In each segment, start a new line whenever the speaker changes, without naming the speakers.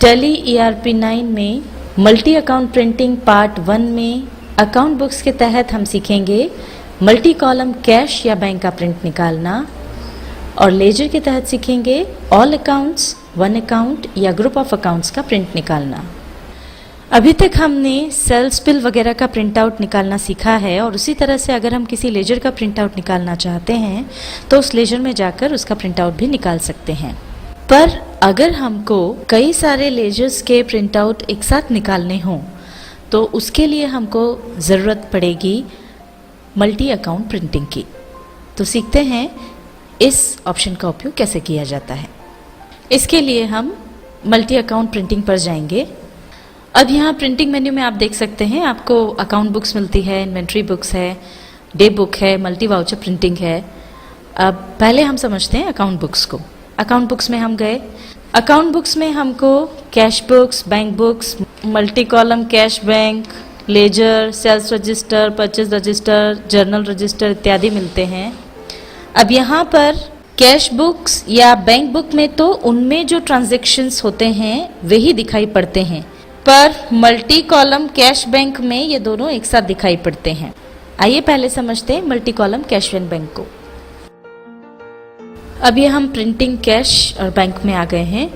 Tally ERP 9 में multi account printing part 1 में account books के तहत हम सीखेंगे मल्टी कॉलम कैश या बैंक का प्रिंट निकालना, और लेजर के तहत सीखेंगे ऑल अकाउंट्स, वन अकाउंट या ग्रुप ऑफ अकाउंट्स का प्रिंट निकालना। अभी तक हमने सेल्स बिल वगैरह का प्रिंट आउट निकालना सीखा है, और उसी तरह से अगर हम किसी लेजर का प्रिंट आउट निकालना चाहते हैं तो उस लेजर में जाकर उसका प्रिंट आउट भी निकाल सकते हैं। पर अगर हमको कई सारे लेजर्स के प्रिंट आउट एक साथ निकालने हों तो उसके लिए हमको ज़रूरत पड़ेगी मल्टी अकाउंट प्रिंटिंग की। तो सीखते हैं इस ऑप्शन का उपयोग कैसे किया जाता है। इसके लिए हम मल्टी अकाउंट प्रिंटिंग पर जाएंगे। अब यहाँ प्रिंटिंग मेन्यू में आप देख सकते हैं आपको अकाउंट बुक्स मिलती है, इन्वेंट्री बुक्स है, डे बुक है, मल्टी वाउचर प्रिंटिंग है। अब पहले हम समझते हैं अकाउंट बुक्स को। अकाउंट बुक्स में हम गए। अकाउंट बुक्स में हमको cash books, bank books, multi column cash bank, ledger, sales register, purchase register, journal register इत्यादि मिलते हैं। अब यहाँ पर कैश बुक्स या बैंक बुक में तो उनमें जो ट्रांजैक्शंस होते हैं वही दिखाई पड़ते हैं, पर मल्टी कॉलम कैश बैंक में ये दोनों एक साथ दिखाई पड़ते हैं। आइए पहले समझते हैं multi column cash and bank को। अब ये हम प्रिंटिंग कैश और बैंक में आ गए हैं।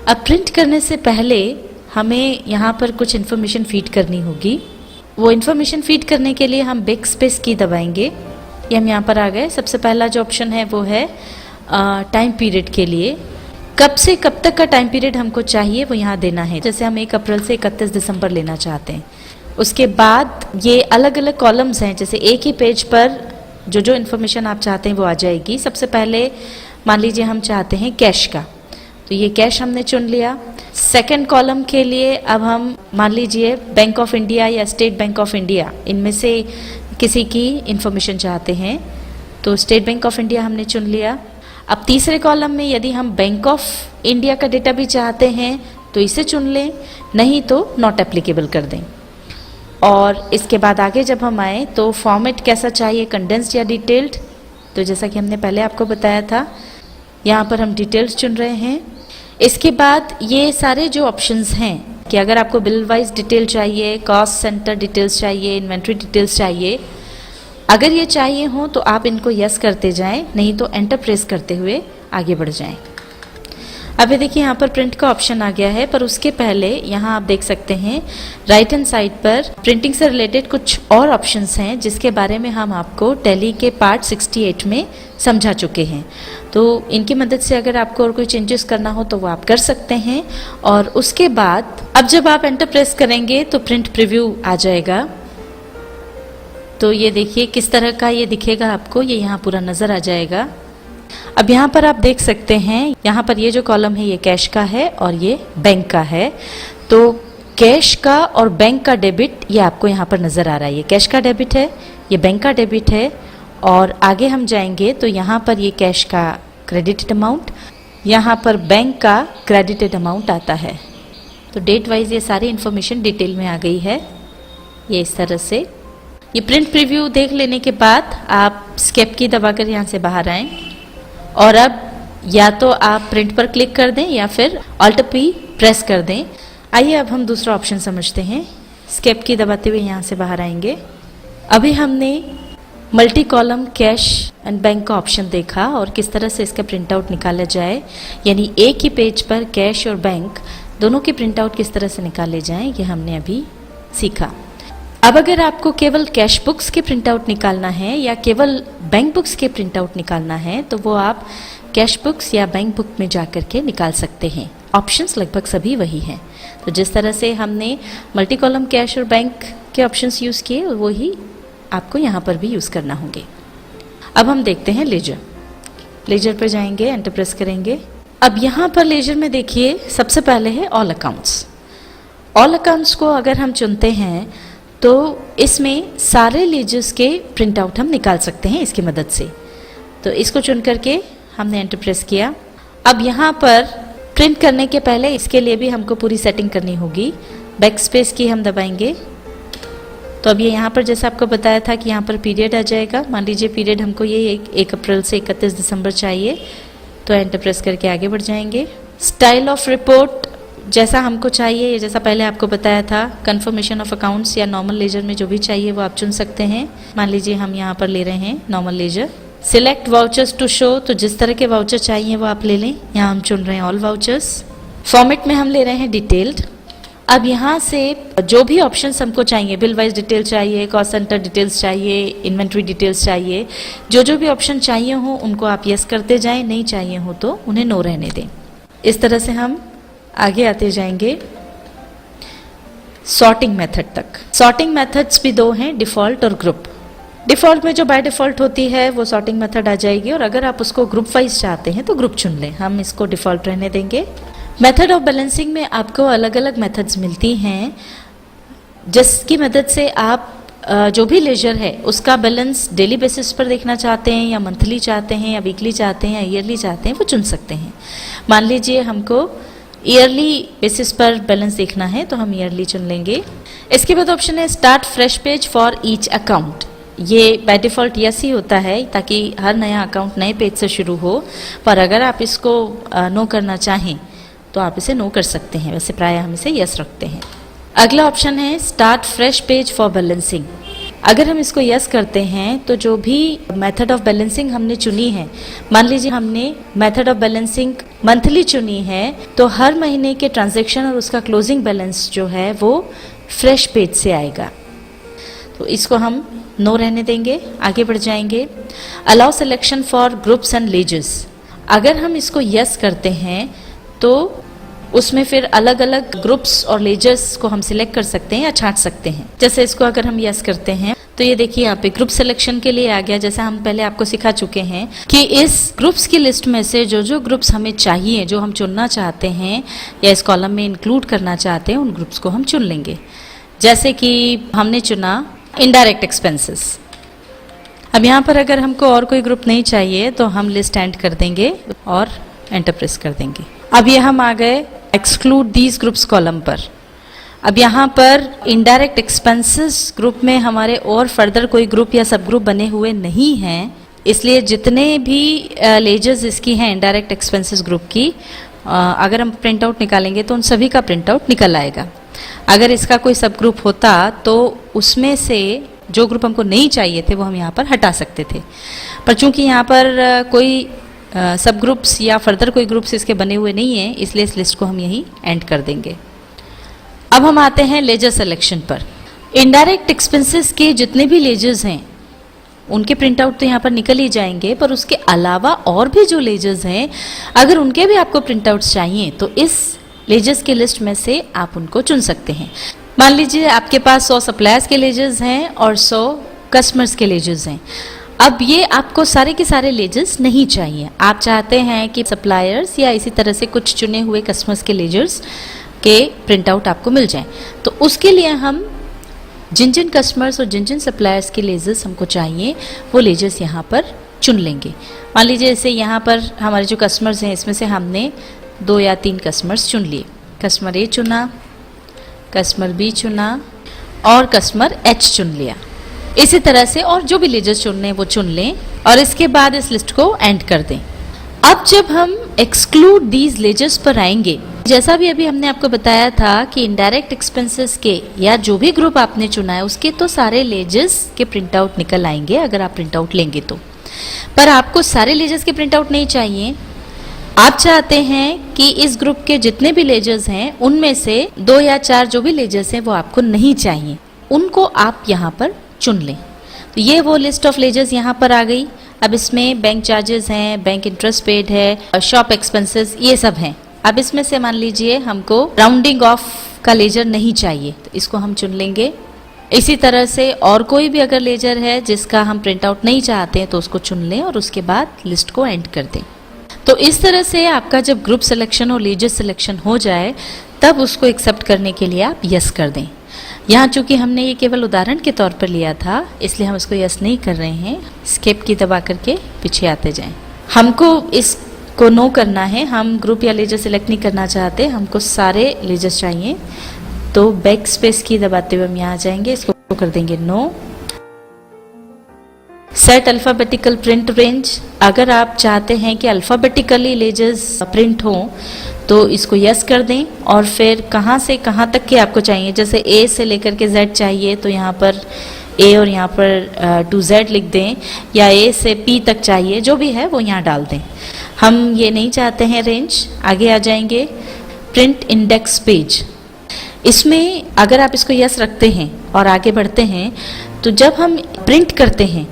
अब प्रिंट करने से पहले हमें यहाँ पर कुछ इन्फॉर्मेशन फीड करनी होगी। वो इन्फॉर्मेशन फीड करने के लिए हम बैक स्पेस की दबाएंगे। ये हम यहाँ पर आ गए। सबसे पहला जो ऑप्शन है वो है टाइम पीरियड के लिए, कब से कब तक का टाइम पीरियड हमको चाहिए वो यहाँ देना है। जैसे हम 1 अप्रैल से 31 दिसंबर लेना चाहते हैं। उसके बाद ये अलग अलग कॉलम्स हैं, जैसे एक ही पेज पर जो जो इन्फॉर्मेशन आप चाहते हैं वो आ जाएगी। सबसे पहले मान लीजिए हम चाहते हैं कैश का, तो ये कैश हमने चुन लिया। सेकंड कॉलम के लिए अब हम मान लीजिए बैंक ऑफ इंडिया या स्टेट बैंक ऑफ इंडिया, इनमें से किसी की इन्फॉर्मेशन चाहते हैं, तो स्टेट बैंक ऑफ इंडिया हमने चुन लिया। अब तीसरे कॉलम में यदि हम बैंक ऑफ इंडिया का डेटा भी चाहते हैं तो इसे चुन लें, नहीं तो नॉट एप्लीकेबल कर दें। और इसके बाद आगे जब हम आए तो फॉर्मेट कैसा चाहिए, कंडेंस्ड या डिटेल्ड, तो जैसा कि हमने पहले आपको बताया था यहाँ पर हम डिटेल्स चुन रहे हैं। इसके बाद ये सारे जो ऑप्शंस हैं कि अगर आपको बिल वाइज डिटेल चाहिए, कॉस्ट सेंटर डिटेल्स चाहिए, इन्वेंट्री डिटेल्स चाहिए, अगर ये चाहिए हो तो आप इनको यस करते जाएं, नहीं तो एंटर प्रेस करते हुए आगे बढ़ जाएं। अभी देखिए यहाँ पर प्रिंट का ऑप्शन आ गया है, पर उसके पहले यहाँ आप देख सकते हैं राइट हैंड साइड पर प्रिंटिंग से रिलेटेड कुछ और ऑप्शंस हैं जिसके बारे में हम आपको टैली के पार्ट 68 में समझा चुके हैं। तो इनकी मदद से अगर आपको और कोई चेंजेस करना हो तो वो आप कर सकते हैं। और उसके बाद अब जब आप एंटर प्रेस करेंगे तो प्रिंट प्रीव्यू आ जाएगा। तो ये देखिए किस तरह का ये दिखेगा आपको, ये यहाँ पूरा नजर आ जाएगा। अब यहाँ पर आप देख सकते हैं यहाँ पर ये जो कॉलम है ये कैश का है और ये बैंक का है। तो कैश का और बैंक का डेबिट ये आपको यहाँ पर नजर आ रहा है। ये कैश का डेबिट है, ये बैंक का डेबिट है। और आगे हम जाएंगे तो यहाँ पर ये कैश का क्रेडिटेड अमाउंट, यहाँ पर बैंक का क्रेडिटेड अमाउंट आता है। तो डेट वाइज ये सारी इन्फॉर्मेशन डिटेल में आ गई है। ये इस तरह से ये प्रिंट प्रीव्यू देख लेने के बाद आप स्केप की दबाकर यहाँ से बाहर आएँ, और अब या तो आप प्रिंट पर क्लिक कर दें या फिर ऑल्ट P प्रेस कर दें। आइए अब हम दूसरा ऑप्शन समझते हैं। स्केप की दबाते हुए यहाँ से बाहर आएंगे। अभी हमने multi column cash and bank का ऑप्शन देखा और किस तरह से इसका प्रिंट आउट निकाला जाए, यानी एक ही पेज पर कैश और बैंक दोनों के प्रिंट आउट किस तरह से निकाले जाएं, ये हमने अभी सीखा। अब अगर आपको केवल कैश बुक्स के प्रिंट आउट निकालना है या केवल बैंक बुक्स के प्रिंट आउट निकालना है तो वो आप कैश बुक्स या बैंक बुक में जाकर के निकाल सकते हैं। ऑप्शंस लगभग सभी वही हैं। तो जिस तरह से हमने मल्टी कॉलम कैश और बैंक के ऑप्शंस यूज़ किए वही आपको यहाँ पर भी यूज़ करना होंगे। अब हम देखते हैं लेजर। लेजर पर जाएंगे, एंटर प्रेस करेंगे। अब यहाँ पर लेजर में देखिए सबसे पहले है ऑल अकाउंट्स। ऑल अकाउंट्स को अगर हम चुनते हैं तो इसमें सारे लेजर्स के प्रिंट आउट हम निकाल सकते हैं इसकी मदद से। तो इसको चुन करके हमने एंटर प्रेस किया। अब यहाँ पर प्रिंट करने के पहले इसके लिए भी हमको पूरी सेटिंग करनी होगी। बैक स्पेस की हम दबाएंगे तो अब ये यहाँ पर जैसा आपको बताया था कि यहाँ पर पीरियड आ जाएगा। मान लीजिए पीरियड हमको ये 1 अप्रैल से 31 दिसंबर चाहिए, तो एंटर प्रेस करके आगे बढ़ जाएंगे। स्टाइल ऑफ रिपोर्ट जैसा हमको चाहिए या जैसा पहले आपको बताया था, कंफर्मेशन ऑफ अकाउंट्स या नॉर्मल लेजर में जो भी चाहिए वो आप चुन सकते हैं। मान लीजिए हम यहाँ पर ले रहे हैं normal ledger. Select vouchers to show, तो जिस तरह के वाउचर चाहिए वो आप ले लें। यहाँ हम चुन रहे हैं ऑल वाउचर्स। फॉर्मेट में हम ले रहे हैं डिटेल्ड। अब यहाँ से जो भी ऑप्शंस हमको चाहिए, बिल वाइज डिटेल चाहिए, कॉस्ट सेंटर डिटेल्स चाहिए, इन्वेंट्री डिटेल्स चाहिए, जो भी ऑप्शन चाहिए हो उनको आप यस करते जाएं, नहीं चाहिए हो तो उन्हें नो रहने दें। इस तरह से हम आगे आते जाएंगे सॉर्टिंग मेथड तक। सॉर्टिंग मेथड्स भी दो हैं, डिफॉल्ट और ग्रुप। डिफॉल्ट में जो बाय डिफॉल्ट होती है वो सॉर्टिंग मेथड आ जाएगी, और अगर आप उसको ग्रुप वाइज चाहते हैं तो ग्रुप चुन लें। हम इसको डिफॉल्ट रहने देंगे। मेथड ऑफ बैलेंसिंग में आपको अलग अलग मेथड्स मिलती हैं, जिसकी मदद से आप जो भी लेजर है उसका बैलेंस डेली बेसिस पर देखना चाहते हैं या मंथली चाहते हैं या वीकली चाहते हैं या ईयरली चाहते हैं, वो चुन सकते हैं। मान लीजिए हमको ईयरली बेसिस पर बैलेंस देखना है तो हम ईयरली चुन लेंगे। इसके बाद ऑप्शन है start fresh page for each account. ये बाय डिफ़ॉल्ट यस ही होता है ताकि हर नया अकाउंट नए पेज से शुरू हो, पर अगर आप इसको नो करना चाहें तो आप इसे नो कर सकते हैं। वैसे प्राय हम इसे यस रखते हैं। अगला ऑप्शन है start fresh page for balancing. अगर हम इसको यस करते हैं तो जो भी मेथड ऑफ बैलेंसिंग हमने चुनी है, मान लीजिए हमने मेथड ऑफ बैलेंसिंग मंथली चुनी है, तो हर महीने के ट्रांजैक्शन और उसका क्लोजिंग बैलेंस जो है वो फ्रेश पेज से आएगा। तो इसको हम नो रहने देंगे। आगे बढ़ जाएंगे। Allow selection for groups and ledgers. अगर हम इसको यस करते हैं तो उसमें फिर अलग अलग ग्रुप्स और लेजर्स को हम सिलेक्ट कर सकते हैं या छांट सकते हैं। जैसे इसको अगर हम यस करते हैं तो ये देखिए यहाँ पे ग्रुप सिलेक्शन के लिए आ गया। जैसा हम पहले आपको सिखा चुके हैं कि इस ग्रुप्स की लिस्ट में से जो ग्रुप्स हमें चाहिए, जो हम चुनना चाहते हैं या इस कॉलम में इंक्लूड करना चाहते हैं, उन ग्रुप्स को हम चुन लेंगे। जैसे कि हमने चुना इनडायरेक्ट एक्सपेंसेस। अब यहाँ पर अगर हमको और कोई ग्रुप नहीं चाहिए तो हम लिस्ट एंड कर देंगे और एंटर प्रेस कर देंगे। अब ये हम आ गए एक्सक्लूड दीज ग्रुप्स कॉलम पर। अब यहाँ पर इनडायरेक्ट एक्सपेंसेस ग्रुप में हमारे और फर्दर कोई ग्रुप या सब ग्रुप बने हुए नहीं हैं, इसलिए जितने भी लेजर्स इसकी हैं इनडायरेक्ट एक्सपेंसेस ग्रुप की, अगर हम प्रिंट आउट निकालेंगे तो उन सभी का प्रिंट आउट निकल आएगा। अगर इसका कोई सब ग्रुप होता तो उसमें से जो ग्रुप हमको नहीं चाहिए थे वो हम यहाँ पर हटा सकते थे, पर चूंकि यहाँ पर कोई सब ग्रुप्स या फर्दर कोई ग्रुप्स इसके बने हुए नहीं हैं, इसलिए इस लिस्ट को हम यहीं एंड कर देंगे। अब हम आते हैं लेजर सिलेक्शन पर। इनडायरेक्ट एक्सपेंसेस के जितने भी लेजर्स हैं उनके प्रिंट आउट तो यहाँ पर निकल ही जाएंगे, पर उसके अलावा और भी जो लेजर्स हैं अगर उनके भी आपको प्रिंट आउट्स चाहिए तो इस लेजर्स की लिस्ट में से आप उनको चुन सकते हैं। मान लीजिए आपके पास 100 सप्लायर्स के लेजर्स हैं और 100 कस्टमर्स के लेजर्स हैं। अब ये आपको सारे के सारे लेजर्स नहीं चाहिए, आप चाहते हैं कि सप्लायर्स या इसी तरह से कुछ चुने हुए कस्टमर्स के लेजर्स के प्रिंट आउट आपको मिल जाएं। तो उसके लिए हम जिन जिन कस्टमर्स और जिन जिन सप्लायर्स के लेजर्स हमको चाहिए वो लेजर्स यहाँ पर चुन लेंगे। मान लीजिए जैसे यहाँ पर हमारे जो कस्टमर्स हैं इसमें से हमने 2 या 3 कस्टमर्स चुन लिए। कस्टमर ए चुना, कस्टमर बी चुना और कस्टमर एच चुन लिया। इसी तरह से और जो भी लेजर्स चुनने वो चुन लें और इसके बाद इस लिस्ट को एंड कर दें। अब जब हम एक्सक्लूड दीज लेजर्स पर आएंगे, जैसा भी अभी हमने आपको बताया था कि इनडायरेक्ट एक्सपेंसेस के या जो भी ग्रुप आपने चुना है उसके तो सारे लेजर्स के प्रिंट आउट निकल आएंगे अगर आप प्रिंट आउट लेंगे तो, पर आपको सारे लेजर्स के प्रिंट आउट नहीं चाहिए। आप चाहते हैं कि इस ग्रुप के जितने भी लेजर्स हैं उनमें से 2 या 4 जो भी लेजर्स हैं वो आपको नहीं चाहिए, उनको आप यहाँ पर चुन लें। तो ये वो लिस्ट ऑफ लेजर्स यहाँ पर आ गई। अब इसमें बैंक चार्जेस हैं, बैंक इंटरेस्ट पेड है, शॉप एक्सपेंसेस, ये सब हैं। अब इसमें से मान लीजिए हमको राउंडिंग ऑफ का लेजर नहीं चाहिए तो इसको हम चुन लेंगे। इसी तरह से और कोई भी अगर लेजर है जिसका हम प्रिंट आउट नहीं चाहते हैं तो उसको चुन लें और उसके बाद लिस्ट को एंड कर दें। तो इस तरह से आपका जब ग्रुप सिलेक्शन और लेजर सिलेक्शन हो जाए तब उसको एक्सेप्ट करने के लिए आप यस कर दें। यहाँ चूंकि हमने ये केवल उदाहरण के तौर पर लिया था इसलिए हम इसको यस नहीं कर रहे हैं। स्केप की दबा करके पीछे आते जाएं। हमको इसको नो करना है, हम ग्रुप या लेजर सिलेक्ट नहीं करना चाहते, हमको सारे लेजर्स चाहिए। तो बैक स्पेस की दबाते हुए हम यहाँ आ जाएंगे, इसको कर देंगे no. Set alphabetical print range, अगर आप चाहते हैं कि अल्फ़ाबेटिकली लेजर्स प्रिंट हों तो इसको यस कर दें और फिर कहाँ से कहाँ तक के आपको चाहिए, जैसे ए से लेकर के जेड चाहिए तो यहाँ पर ए और यहाँ पर टू जेड लिख दें, या ए से पी तक चाहिए, जो भी है वो यहाँ डाल दें। हम ये नहीं चाहते हैं रेंज। आगे आ जाएंगे प्रिंट इंडेक्स पेज। इसमें अगर आप इसको यस रखते हैं और आगे बढ़ते हैं तो जब हम प्रिंट करते हैं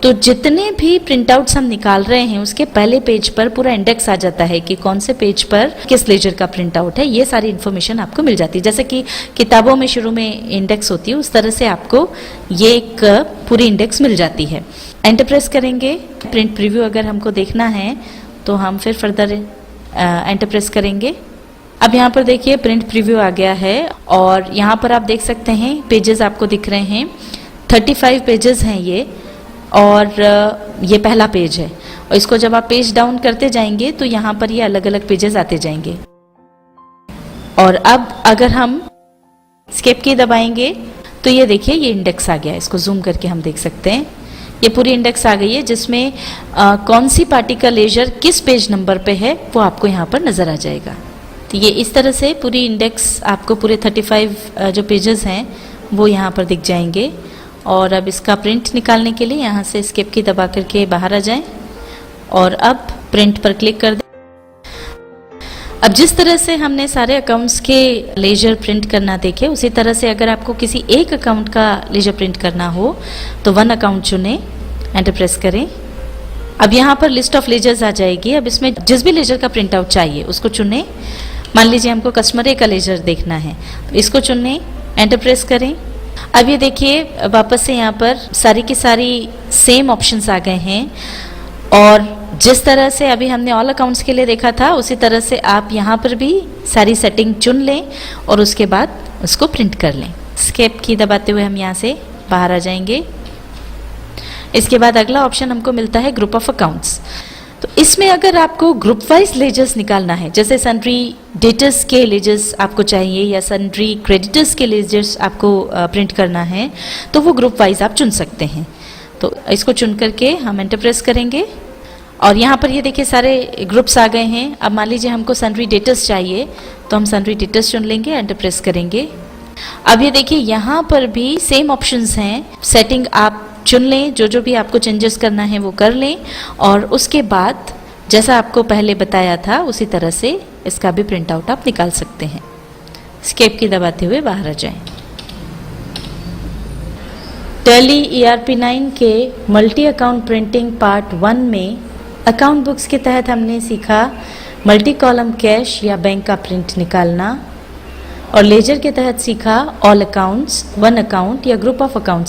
तो जितने भी प्रिंट आउट्स हम निकाल रहे हैं उसके पहले पेज पर पूरा इंडेक्स आ जाता है कि कौन से पेज पर किस लेजर का प्रिंट आउट है। ये सारी इन्फॉर्मेशन आपको मिल जाती है, जैसे कि किताबों में शुरू में इंडेक्स होती है, उस तरह से आपको ये एक पूरी इंडेक्स मिल जाती है। एंटर प्रेस करेंगे। प्रिंट प्रीव्यू अगर हमको देखना है तो हम फिर फर्दर एंटर प्रेस करेंगे। अब यहाँ पर देखिए प्रिंट प्रीव्यू आ गया है और यहाँ पर आप देख सकते हैं पेजेस आपको दिख रहे हैं। 35 पेजेस हैं ये, और ये पहला पेज है। और इसको जब आप पेज डाउन करते जाएंगे तो यहाँ पर ये अलग अलग पेजेस आते जाएंगे। और अब अगर हम स्केप की दबाएंगे तो ये देखिए ये इंडेक्स आ गया। इसको जूम करके हम देख सकते हैं, ये पूरी इंडेक्स आ गई है जिसमें कौन सी पार्टी का लेजर किस पेज नंबर पे है वो आपको यहाँ पर नजर आ जाएगा। तो ये इस तरह से पूरी इंडेक्स आपको पूरे 35 जो पेजेस हैं वो यहाँ पर दिख जाएंगे। और अब इसका प्रिंट निकालने के लिए यहाँ से एस्केप की दबा करके बाहर आ जाएं और अब प्रिंट पर क्लिक कर दें। अब जिस तरह से हमने सारे अकाउंट्स के लेजर प्रिंट करना देखे, उसी तरह से अगर आपको किसी एक अकाउंट का लेजर प्रिंट करना हो तो वन अकाउंट चुनें, एंटर प्रेस करें। अब यहाँ पर लिस्ट ऑफ लेजर्स आ जाएगी। अब इसमें जिस भी लेजर का प्रिंट आउट चाहिए उसको चुनें। मान लीजिए हमको कस्टमर ए का लेजर देखना है तो इसको चुनें, एंटर प्रेस करें। अब ये देखिए वापस से यहाँ पर सारी की सारी सेम ऑप्शंस आ गए हैं, और जिस तरह से अभी हमने ऑल अकाउंट्स के लिए देखा था उसी तरह से आप यहाँ पर भी सारी सेटिंग चुन लें और उसके बाद उसको प्रिंट कर लें। एस्केप की दबाते हुए हम यहाँ से बाहर आ जाएंगे। इसके बाद अगला ऑप्शन हमको मिलता है ग्रुप ऑफ अकाउंट्स। तो इसमें अगर आपको ग्रुप वाइज लेजर्स निकालना है, जैसे सन्ड्री डेटर्स के लेजर्स आपको चाहिए या सन्ड्री क्रेडिटर्स के लेजर्स आपको प्रिंट करना है, तो वो ग्रुप वाइज आप चुन सकते हैं। तो इसको चुन करके हम एंटर प्रेस करेंगे और यहाँ पर ये देखिए सारे ग्रुप्स आ गए हैं। अब मान लीजिए हमको सन्ड्री डेटर्स चाहिए तो हम सन्ड्री डेटर्स चुन लेंगे, एंटर प्रेस करेंगे। अब ये देखिए यहाँ पर भी सेम ऑप्शंस हैं, सेटिंग आप चुन लें, जो भी आपको चेंजेस करना है वो कर लें और उसके बाद जैसा आपको पहले बताया था उसी तरह से इसका भी प्रिंट आउट आप निकाल सकते हैं। एस्केप की दबाते हुए बाहर आ जाएं। टैली ERP9 के मल्टी अकाउंट प्रिंटिंग पार्ट 1 में अकाउंट बुक्स के तहत हमने सीखा मल्टी कॉलम कैश या बैंक का प्रिंट निकालना, और लेजर के तहत सीखा ऑल अकाउंट्स, वन अकाउंट या ग्रुप ऑफ अकाउंट्स